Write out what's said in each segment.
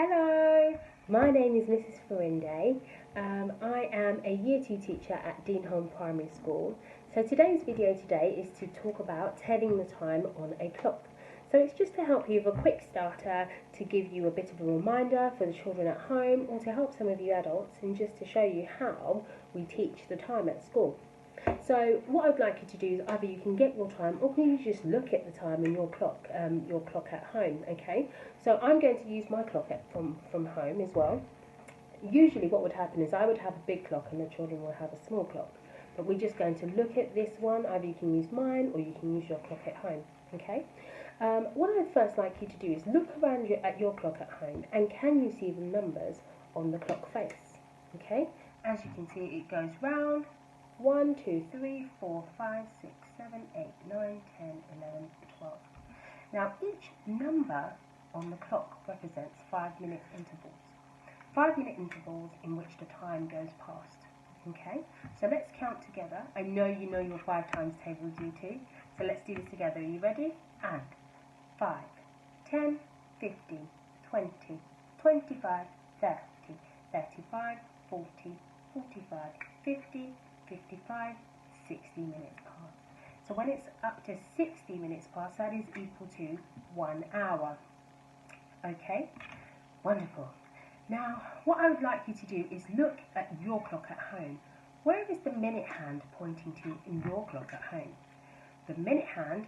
Hello, my name is Mrs Farinde. I am a Year 2 teacher at Deanholm Primary School. So today's video is to talk about telling the time on a clock. So it's just to help you with a quick starter, to give you a bit of a reminder for the children at home, or to help some of you adults, and just to show you how we teach the time at school. So what I'd like you to do is either you can get your time, or can you just look at the time in your clock at home, okay? So I'm going to use my clock from home as well. Usually what would happen is I would have a big clock and the children will have a small clock. But we're just going to look at this one. Either you can use mine or you can use your clock at home, okay? What I'd first like you to do is look around at your clock at home, and can you see the numbers on the clock face, okay? As you can see, it goes round. 1, 2, 3, 4, 5, 6, 7, 8, 9, 10, 11, 12. Now each number on the clock represents 5-minute intervals. 5-minute intervals in which the time goes past. Okay, so let's count together. I know you know your 5 times table duty, so let's do this together. Are you ready? And 5, 10, 15, 20, 25, 30, 35, 40, 45, 50, 55, 60 minutes past. So when it's up to 60 minutes past, that is equal to 1 hour. Okay, wonderful. Now, what I would like you to do is look at your clock at home. Where is the minute hand pointing to in your clock at home? The minute hand,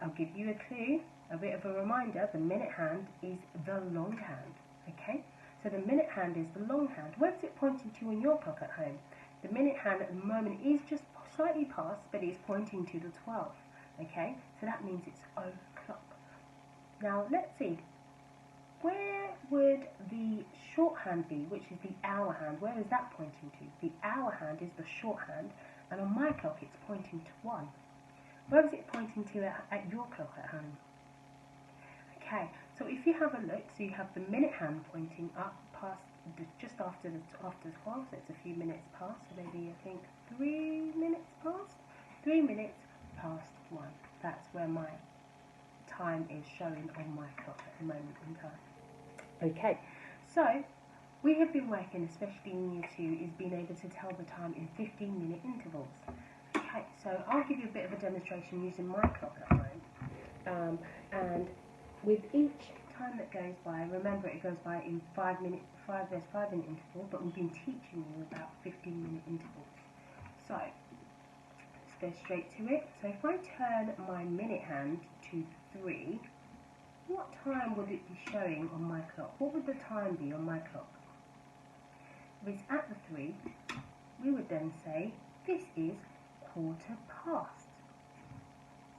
I'll give you a clue, a bit of a reminder, the minute hand is the long hand. Okay, so the minute hand is the long hand. Where is it pointing to in your clock at home? The minute hand at the moment is just slightly past, but it's pointing to the 12. Okay, so that means it's o'clock. Now let's see, where would the shorthand be, which is the hour hand? Where is that pointing to? The hour hand is the shorthand, and on my clock it's pointing to 1. Where is it pointing to at your clock at home? Okay, so if you have a look, so you have the minute hand pointing up past just after 12, so it's a few minutes past, so maybe I think 3 minutes past? 3 minutes past 1. That's where my time is showing on my clock at the moment in time. Okay, so we have been working, especially in Year 2, is being able to tell the time in 15-minute intervals. Okay, so I'll give you a bit of a demonstration using my clock at home, and with each time that goes by, remember it goes by in 5-minute intervals, but we've been teaching you about 15-minute intervals. So let's go straight to it. So if I turn my minute hand to 3, what time would it be showing on my clock? What would the time be on my clock? If it's at the 3, we would then say this is 1/4 past.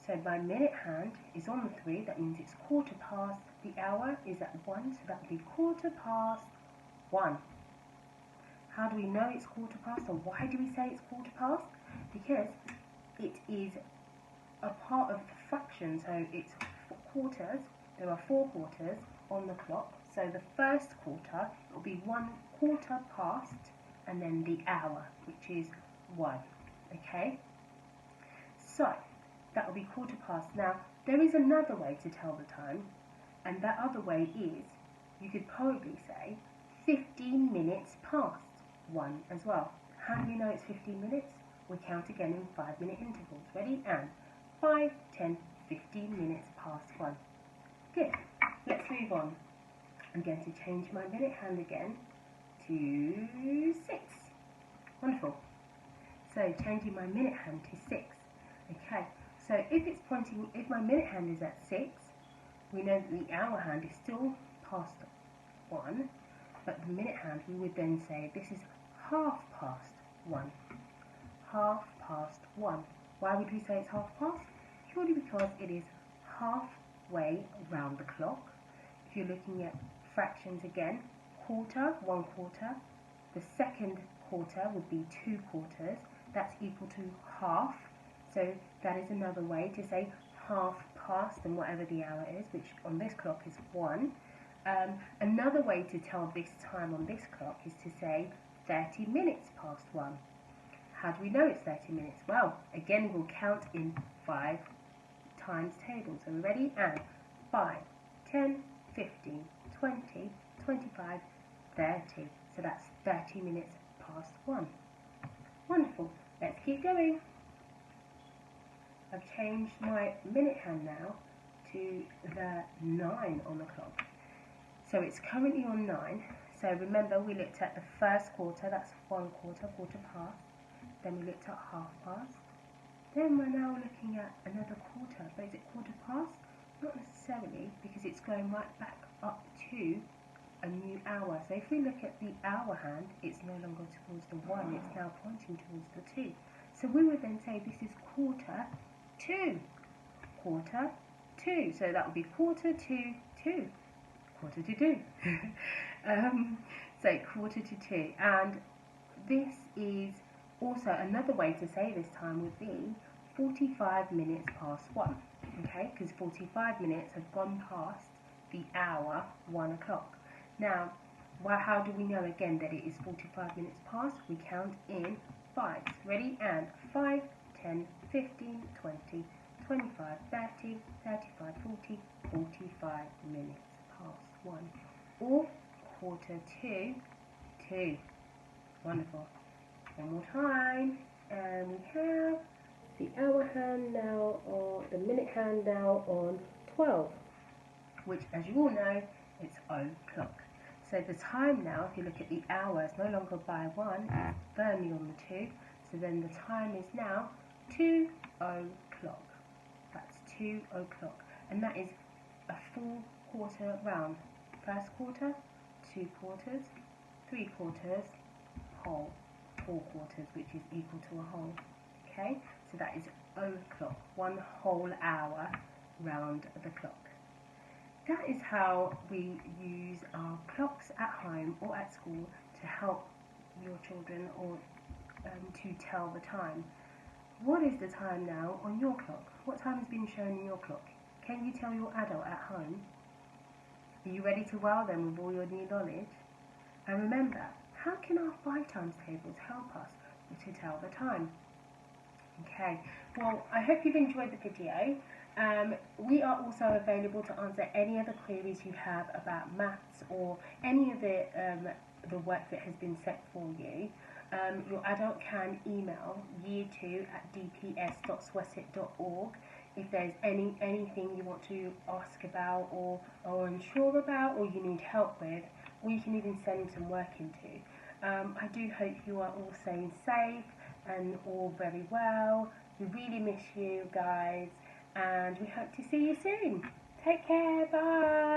So my minute hand is on the 3, that means it's 1/4 past. The hour is at 1, so that would be 1/4 past 1. How do we know it's 1/4 past, or why do we say it's 1/4 past? Because it is a part of the fraction, so it's quarters. There are 4 quarters on the clock, so the first quarter will be 1/4 past, and then the hour, which is 1. Okay, so that will be 1/4 past. Now, there is another way to tell the time, and that other way is, you could probably say 15 minutes past 1 as well. How do we know it's 15 minutes? We count again in 5-minute intervals. Ready? And 5, 10, 15 minutes past 1. Good. Let's move on. I'm going to change my minute hand again to 6. Wonderful. So changing my minute hand to 6. Okay. So if my minute hand is at 6, we know that the hour hand is still past 1, but the minute hand, we would then say this is 1/2 past 1. 1/2 past 1. Why would we say it's 1/2 past? Purely because it is halfway round the clock. If you're looking at fractions again, quarter, 1/4. The second quarter would be 2 quarters. That's equal to half. So that is another way to say 1/2 past and whatever the hour is, which on this clock is 1. Another way to tell this time on this clock is to say 30 minutes past 1. How do we know it's 30 minutes? Well, again, we'll count in 5 times tables. So we're ready? And 5, 10, 15, 20, 25, 30. So that's 30 minutes past 1. Wonderful. Let's keep going. I've changed my minute hand now to the 9 on the clock. So it's currently on 9. So remember, we looked at the first quarter, that's 1 quarter, quarter past. Then we looked at half past. Then we're now looking at another quarter. But is it quarter past? Not necessarily, because it's going right back up to a new hour. So if we look at the hour hand, it's no longer towards the 1, it's now pointing towards the 2. So we would then say this is quarter to. Quarter to. So that would be quarter to 2. Quarter to 2. So quarter to 2. And this is also another way to say this time would be 45 minutes past 1. Okay, because 45 minutes have gone past the hour 1 o'clock. Now, how do we know again that it is 45 minutes past? We count in 5s. Ready? And 5, 10, 15, 20, 25, 30, 35, 40, 45 minutes past 1. Or quarter to 2. Wonderful. One more time. And we have the hour hand now, or the minute hand now on 12. Which, as you all know, it's o'clock. So the time now, if you look at the hour, it's no longer by 1, it's firmly on the 2. So then the time is now 2 o'clock. That's 2 o'clock. And that is a full quarter round. First quarter, 2 quarters, 3 quarters, whole, 4 quarters, which is equal to a whole. Okay, so that is o'clock, 1 whole hour round the clock. That is how we use our clocks at home or at school to help your children or to tell the time. What is the time now on your clock? What time has been shown in your clock? Can you tell your adult at home? Are you ready to wow them with all your new knowledge? And remember, how can our 5 times tables help us to tell the time? Okay, well, I hope you've enjoyed the video. We are also available to answer any other queries you have about maths or any of the work that has been set for you. Your adult can email year2@dps.swasit.org if there's anything you want to ask about or unsure about or you need help with, or you can even send some work into. I do hope you are all staying safe and all very well. We really miss you guys, and we hope to see you soon. Take care, bye.